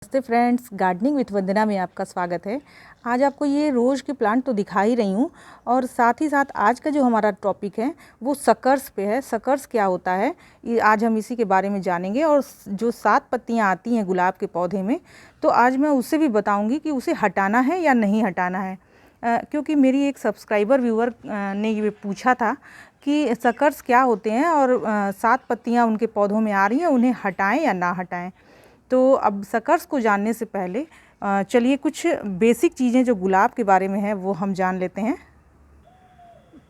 नमस्ते friends, gardening with वंदना में आपका स्वागत है। आज आपको ये रोज़ के प्लांट तो दिखा ही रही हूँ और साथ ही साथ आज का जो हमारा टॉपिक है वो सकर्स पे है। सकर्स क्या होता है ये आज हम इसी के बारे में जानेंगे। और जो 7 पत्तियाँ आती हैं गुलाब के पौधे में, तो आज मैं उससे भी बताऊँगी कि उसे हटाना है या नहीं हटाना है। क्योंकि मेरी एक सब्सक्राइबर व्यूअर ने ये पूछा था कि सकर्स क्या होते हैं और 7 पत्तियाँ उनके पौधों में आ रही हैं, उन्हें हटाएँ या ना हटाएँ। तो अब सकर्स को जानने से पहले चलिए कुछ बेसिक चीज़ें जो गुलाब के बारे में है वो हम जान लेते हैं।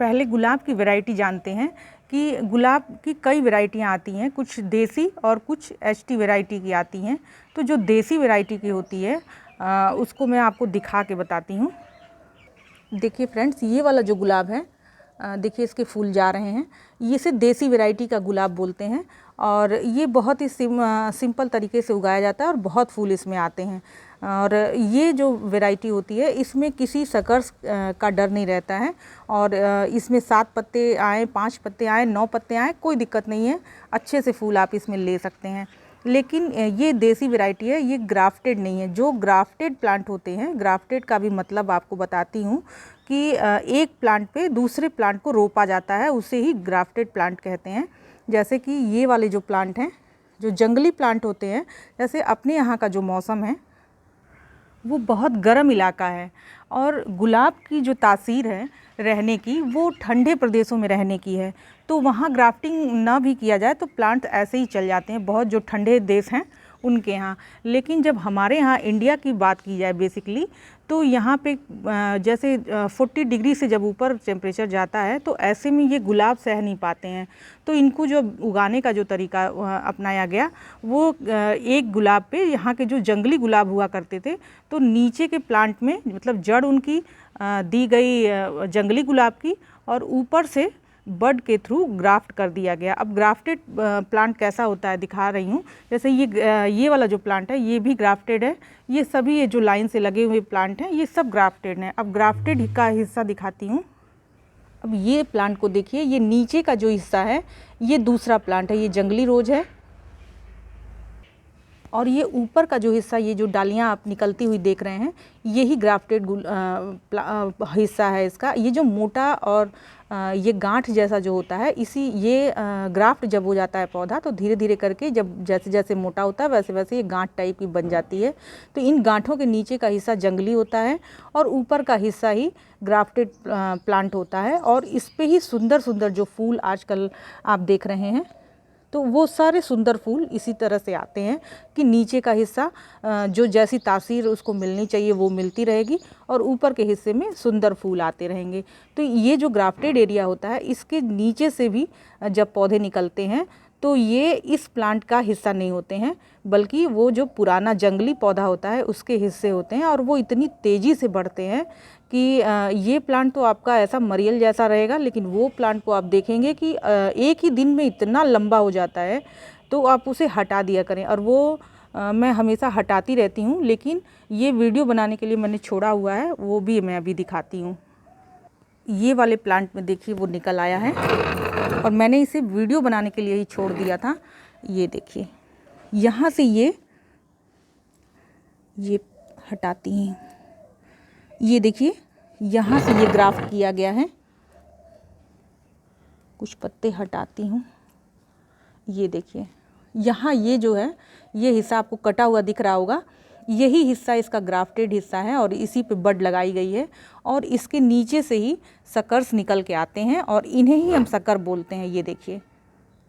पहले गुलाब की वैरायटी जानते हैं कि गुलाब की कई वैरायटियां आती हैं, कुछ देसी और कुछ एचटी वैरायटी की आती हैं। तो जो देसी वैरायटी की होती है उसको मैं आपको दिखा के बताती हूँ। देखिए फ्रेंड्स, ये वाला जो गुलाब है, देखिए इसके फूल जा रहे हैं। ये से देसी वैरायटी का गुलाब बोलते हैं और ये बहुत ही सिंपल तरीके से उगाया जाता है और बहुत फूल इसमें आते हैं। और ये जो वैरायटी होती है इसमें किसी सकर्स का डर नहीं रहता है। और इसमें 7 पत्ते आए, 5 पत्ते आए, 9 पत्ते आए, कोई दिक्कत नहीं है, अच्छे से फूल आप इसमें ले सकते हैं। लेकिन ये देसी वैरायटी है, ये ग्राफ्टेड नहीं है। जो ग्राफ्टेड प्लांट होते हैं, ग्राफ्टेड का भी मतलब आपको बताती हूँ कि एक प्लांट पे दूसरे प्लांट को रोपा जाता है, उसे ही ग्राफ्टेड प्लांट कहते हैं। जैसे कि ये वाले जो प्लांट हैं, जो जंगली प्लांट होते हैं, जैसे अपने यहाँ का जो मौसम है वो बहुत गर्म इलाका है और गुलाब की जो तासीर है रहने की वो ठंडे प्रदेशों में रहने की है। तो वहाँ ग्राफ्टिंग ना भी किया जाए तो प्लांट ऐसे ही चल जाते हैं, बहुत जो ठंडे देश हैं उनके यहाँ। लेकिन जब हमारे यहाँ इंडिया की बात की जाए बेसिकली, तो यहाँ पे जैसे 40 डिग्री से जब ऊपर टेम्परेचर जाता है तो ऐसे में ये गुलाब सह नहीं पाते हैं। तो इनको जो उगाने का जो तरीका अपनाया गया वो एक गुलाब पे, यहाँ के जो जंगली गुलाब हुआ करते थे तो नीचे के प्लांट में, मतलब जड़ उनकी दी गई जंगली गुलाब की और ऊपर से बड के थ्रू ग्राफ्ट कर दिया गया। अब ग्राफ्टेड प्लांट कैसा होता है दिखा रही हूँ। जैसे ये वाला जो प्लांट है ये भी ग्राफ्टेड है। ये सभी ये जो लाइन से लगे हुए प्लांट हैं ये सब ग्राफ्टेड हैं। अब ग्राफ्टेड का हिस्सा दिखाती हूँ। अब ये प्लांट को देखिए, ये नीचे का जो हिस्सा है ये दूसरा प्लांट है, ये जंगली रोज है। और ये ऊपर का जो हिस्सा, ये जो डालियाँ आप निकलती हुई देख रहे हैं, यही ग्राफ्टेड हिस्सा है इसका। ये जो मोटा और ये गांठ जैसा जो होता है, ये ग्राफ्ट जब हो जाता है पौधा तो धीरे धीरे करके जब जैसे जैसे मोटा होता है वैसे वैसे ये गांठ टाइप की बन जाती है। तो इन गांठों के नीचे का हिस्सा जंगली होता है और ऊपर का हिस्सा ही ग्राफ्टेड प्लांट होता है। और इस पे ही सुंदर सुंदर जो फूल आजकल आप देख रहे हैं, तो वो सारे सुंदर फूल इसी तरह से आते हैं कि नीचे का हिस्सा जो जैसी तासीर उसको मिलनी चाहिए वो मिलती रहेगी और ऊपर के हिस्से में सुंदर फूल आते रहेंगे। तो ये जो ग्राफ्टेड एरिया होता है, इसके नीचे से भी जब पौधे निकलते हैं तो ये इस प्लांट का हिस्सा नहीं होते हैं, बल्कि वो जो पुराना जंगली पौधा होता है उसके हिस्से होते हैं। और वो इतनी तेज़ी से बढ़ते हैं कि ये प्लांट तो आपका ऐसा मरियल जैसा रहेगा, लेकिन वो प्लांट को आप देखेंगे कि एक ही दिन में इतना लंबा हो जाता है। तो आप उसे हटा दिया करें। और वो मैं हमेशा हटाती रहती हूँ, लेकिन ये वीडियो बनाने के लिए मैंने छोड़ा हुआ है, वो भी मैं अभी दिखाती हूँ। ये वाले प्लांट में देखिए वो निकल आया है और मैंने इसे वीडियो बनाने के लिए ही छोड़ दिया था। ये देखिए, यहाँ से ये हटाती हैं, ये देखिए यहाँ से ये ग्राफ्ट किया गया है। कुछ पत्ते हटाती हूँ। ये देखिए यहाँ ये जो है ये हिस्सा आपको कटा हुआ दिख रहा होगा, यही हिस्सा इसका ग्राफ्टेड हिस्सा है और इसी पे बड लगाई गई है। और इसके नीचे से ही सकर्स निकल के आते हैं और इन्हें ही हम शक्कर बोलते हैं। ये देखिए,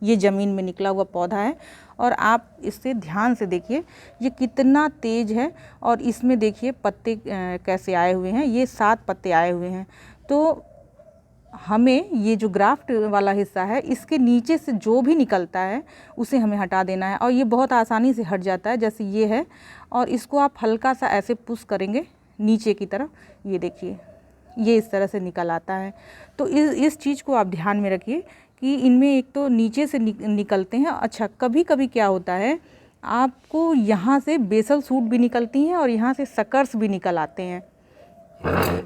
ये ज़मीन में निकला हुआ पौधा है और आप इससे ध्यान से देखिए ये कितना तेज़ है। और इसमें देखिए पत्ते कैसे आए हुए हैं, ये 7 पत्ते आए हुए हैं। तो हमें ये जो ग्राफ्ट वाला हिस्सा है इसके नीचे से जो भी निकलता है उसे हमें हटा देना है। और ये बहुत आसानी से हट जाता है, जैसे ये है। और इसको आप हल्का सा ऐसे पुश करेंगे नीचे की तरफ, ये देखिए ये इस तरह से निकल आता है। तो इस चीज़ को आप ध्यान में रखिए कि इनमें एक तो नीचे से निकलते हैं। अच्छा, कभी कभी क्या होता है, आपको यहाँ से बेसल सूट भी निकलती हैं और यहाँ से सकर्स भी निकल आते हैं।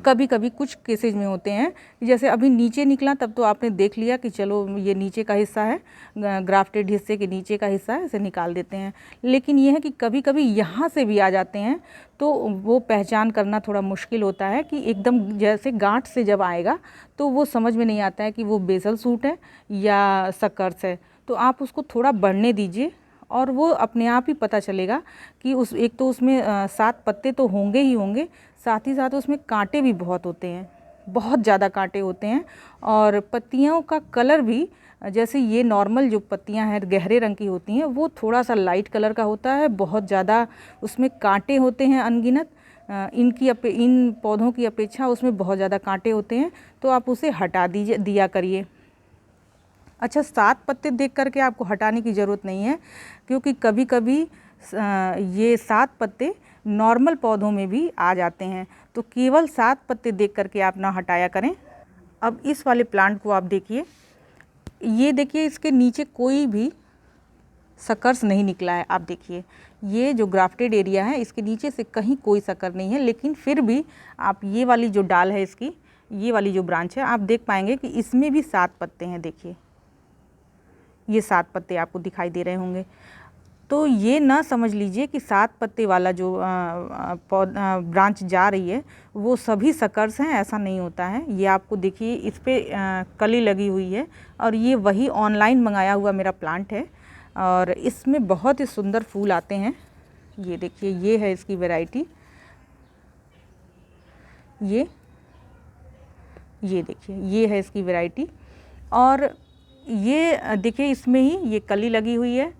कभी कभी कुछ केसेज में होते हैं, जैसे अभी नीचे निकला तब तो आपने देख लिया कि चलो ये नीचे का हिस्सा है, ग्राफ्टेड हिस्से के नीचे का हिस्सा है, इसे निकाल देते हैं। लेकिन ये है कि कभी कभी यहाँ से भी आ जाते हैं, तो वो पहचान करना थोड़ा मुश्किल होता है कि एकदम जैसे गांठ से जब आएगा तो वो समझ में नहीं आता है कि वो बेसल सूट है या सकर्स है। तो आप उसको थोड़ा बढ़ने दीजिए और वो अपने आप ही पता चलेगा कि उस एक तो उसमें 7 पत्ते तो होंगे ही होंगे, साथ ही साथ उसमें कांटे भी बहुत होते हैं, बहुत ज़्यादा कांटे होते हैं। और पत्तियों का कलर भी, जैसे ये नॉर्मल जो पत्तियां हैं गहरे रंग की होती हैं, वो थोड़ा सा लाइट कलर का होता है, बहुत ज़्यादा उसमें कांटे होते हैं अनगिनत। इन पौधों की अपेक्षा उसमें बहुत ज़्यादा कांटे होते हैं, तो आप उसे हटा दिया करिए। अच्छा, 7 पत्ते देख करके आपको हटाने की ज़रूरत नहीं है, क्योंकि कभी कभी ये 7 पत्ते नॉर्मल पौधों में भी आ जाते हैं, तो केवल 7 पत्ते देख करके आप ना हटाया करें। अब इस वाले प्लांट को आप देखिए, ये देखिए इसके नीचे कोई भी सकर्स नहीं निकला है। आप देखिए ये जो ग्राफ्टेड एरिया है इसके नीचे से कहीं कोई सकर नहीं है, लेकिन फिर भी आप ये वाली जो डाल है इसकी, ये वाली जो ब्रांच है, आप देख पाएंगे कि इसमें भी 7 पत्ते हैं। देखिए ये 7 पत्ते आपको दिखाई दे रहे होंगे। तो ये ना समझ लीजिए कि 7 पत्ते वाला जो ब्रांच जा रही है वो सभी सकर्स हैं, ऐसा नहीं होता है। ये आपको देखिए इस पर कली लगी हुई है, और ये वही ऑनलाइन मंगाया हुआ मेरा प्लांट है, और इसमें बहुत ही सुंदर फूल आते हैं। ये देखिए ये है इसकी वैरायटी, ये देखिए ये है इसकी वैरायटी। और ये देखिए इसमें ही ये कली लगी हुई है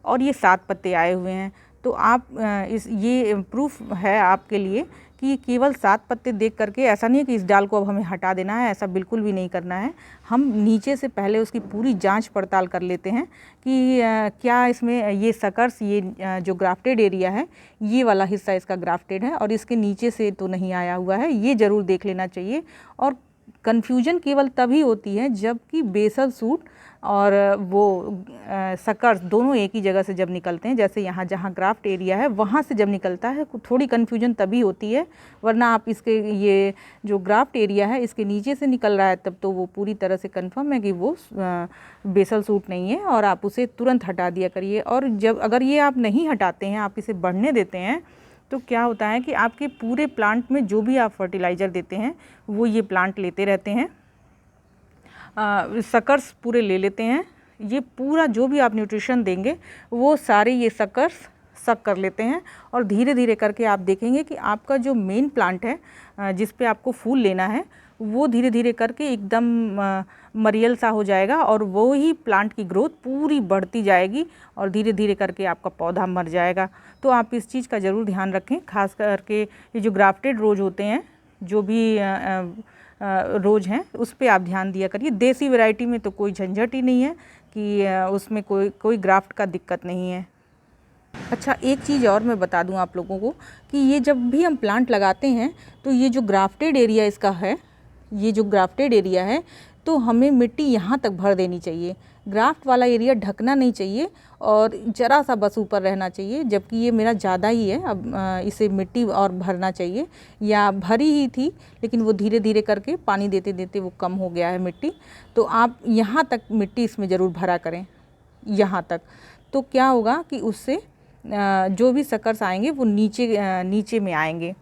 और ये 7 पत्ते आए हुए हैं। तो आप ये प्रूफ है आपके लिए कि केवल 7 पत्ते देख करके ऐसा नहीं है कि इस डाल को अब हमें हटा देना है, ऐसा बिल्कुल भी नहीं करना है। हम नीचे से पहले उसकी पूरी जांच पड़ताल कर लेते हैं कि क्या इसमें ये सकर्स, ये जो ग्राफ्टेड एरिया है, ये वाला हिस्सा इसका ग्राफ्टेड है और इसके नीचे से तो नहीं आया हुआ है, ये ज़रूर देख लेना चाहिए। और कन्फ्यूजन केवल तभी होती है जबकि बेसल सूट और वो सकर्स दोनों एक ही जगह से जब निकलते हैं, जैसे यहाँ जहाँ ग्राफ्ट एरिया है वहाँ से जब निकलता है थोड़ी कन्फ्यूजन तभी होती है। वरना आप इसके ये जो ग्राफ्ट एरिया है इसके नीचे से निकल रहा है तब तो वो पूरी तरह से कंफर्म है कि वो बेसल सूट नहीं है, और आप उसे तुरंत हटा दिया करिए। और जब अगर ये आप नहीं हटाते हैं, आप इसे बढ़ने देते हैं, तो क्या होता है कि आपके पूरे प्लांट में जो भी आप फर्टिलाइज़र देते हैं वो ये प्लांट लेते रहते हैं, सकर्स पूरे ले लेते हैं। ये पूरा जो भी आप न्यूट्रिशन देंगे वो सारे ये सकर्स सक कर लेते हैं, और धीरे धीरे करके आप देखेंगे कि आपका जो मेन प्लांट है जिस पे आपको फूल लेना है वो धीरे धीरे करके एकदम मरियल सा हो जाएगा, और वो ही प्लांट की ग्रोथ पूरी बढ़ती जाएगी और धीरे धीरे करके आपका पौधा मर जाएगा। तो आप इस चीज़ का ज़रूर ध्यान रखें, खास करके ये जो ग्राफ्टेड रोज होते हैं, जो भी रोज हैं, उस पर आप ध्यान दिया करिए। देसी वैरायटी में तो कोई झंझट ही नहीं है कि उसमें कोई ग्राफ्ट का दिक्कत नहीं है। अच्छा, एक चीज़ और मैं बता दूं आप लोगों को कि ये जब भी हम प्लांट लगाते हैं तो ये जो ग्राफ्टेड एरिया इसका है, ये जो ग्राफ्टेड एरिया है, तो हमें मिट्टी यहाँ तक भर देनी चाहिए। ग्राफ्ट वाला एरिया ढकना नहीं चाहिए और ज़रा सा बस ऊपर रहना चाहिए, जबकि ये मेरा ज़्यादा ही है। अब इसे मिट्टी और भरना चाहिए, या भरी ही थी लेकिन वो धीरे धीरे करके पानी देते देते वो कम हो गया है मिट्टी। तो आप यहाँ तक मिट्टी इसमें ज़रूर भरा करें, यहाँ तक। तो क्या होगा कि उससे जो भी सकर्स आएंगे वो नीचे में आएंगे,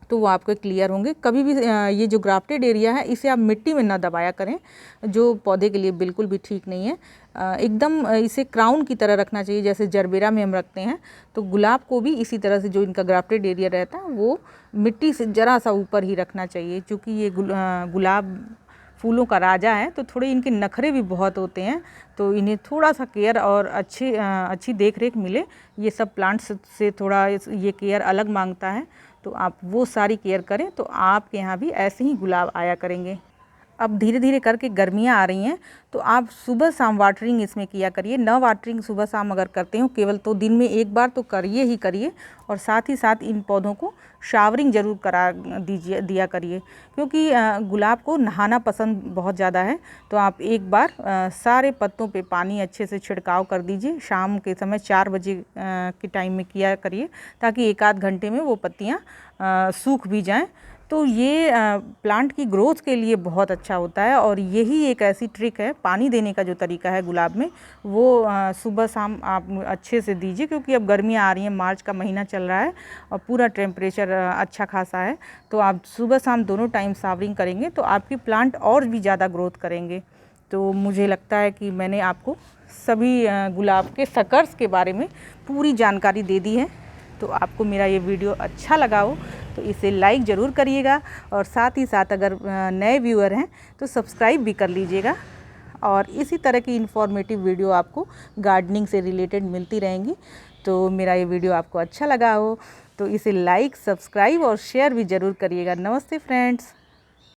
तो वो आपको क्लियर होंगे। कभी भी ये जो ग्राफ्टेड एरिया है इसे आप मिट्टी में ना दबाया करें, जो पौधे के लिए बिल्कुल भी ठीक नहीं है। एकदम इसे क्राउन की तरह रखना चाहिए, जैसे जरबेरा में हम रखते हैं। तो गुलाब को भी इसी तरह से, जो इनका ग्राफ्टेड एरिया रहता है वो मिट्टी से ज़रा सा ऊपर ही रखना चाहिए, क्योंकि ये गुलाब फूलों का राजा है, तो थोड़े इनके नखरे भी बहुत होते हैं, तो इन्हें थोड़ा सा केयर और अच्छी देख रेख मिले। ये सब प्लांट्स से थोड़ा ये केयर अलग मांगता है, तो आप वो सारी केयर करें तो आपके यहाँ भी ऐसे ही गुलाब आया करेंगे। अब धीरे धीरे करके गर्मियाँ आ रही हैं, तो आप सुबह शाम वाटरिंग इसमें किया करिए। न वाटरिंग सुबह शाम अगर करते हो केवल, तो दिन में एक बार तो करिए ही करिए, और साथ ही साथ इन पौधों को शावरिंग ज़रूर दिया करिए, क्योंकि गुलाब को नहाना पसंद बहुत ज़्यादा है। तो आप एक बार सारे पत्तों पे पानी अच्छे से छिड़काव कर दीजिए। शाम के समय 4 बजे के टाइम में किया करिए, ताकि 1 आध घंटे में वो पत्तियाँ सूख भी जाएँ। तो ये प्लांट की ग्रोथ के लिए बहुत अच्छा होता है। और यही एक ऐसी ट्रिक है, पानी देने का जो तरीका है गुलाब में, वो सुबह शाम आप अच्छे से दीजिए, क्योंकि अब गर्मियाँ आ रही हैं, मार्च का महीना चल रहा है और पूरा टेम्परेचर अच्छा खासा है। तो आप सुबह शाम दोनों टाइम शावरिंग करेंगे तो आपकी प्लांट और भी ज़्यादा ग्रोथ करेंगे। तो मुझे लगता है कि मैंने आपको सभी गुलाब के सकर्स के बारे में पूरी जानकारी दे दी है। तो आपको मेरा ये वीडियो अच्छा लगा हो तो इसे लाइक ज़रूर करिएगा, और साथ ही साथ अगर नए व्यूअर हैं तो सब्सक्राइब भी कर लीजिएगा। और इसी तरह की इन्फॉर्मेटिव वीडियो आपको गार्डनिंग से रिलेटेड मिलती रहेंगी। तो मेरा ये वीडियो आपको अच्छा लगा हो तो इसे लाइक, सब्सक्राइब और शेयर भी ज़रूर करिएगा। नमस्ते फ्रेंड्स।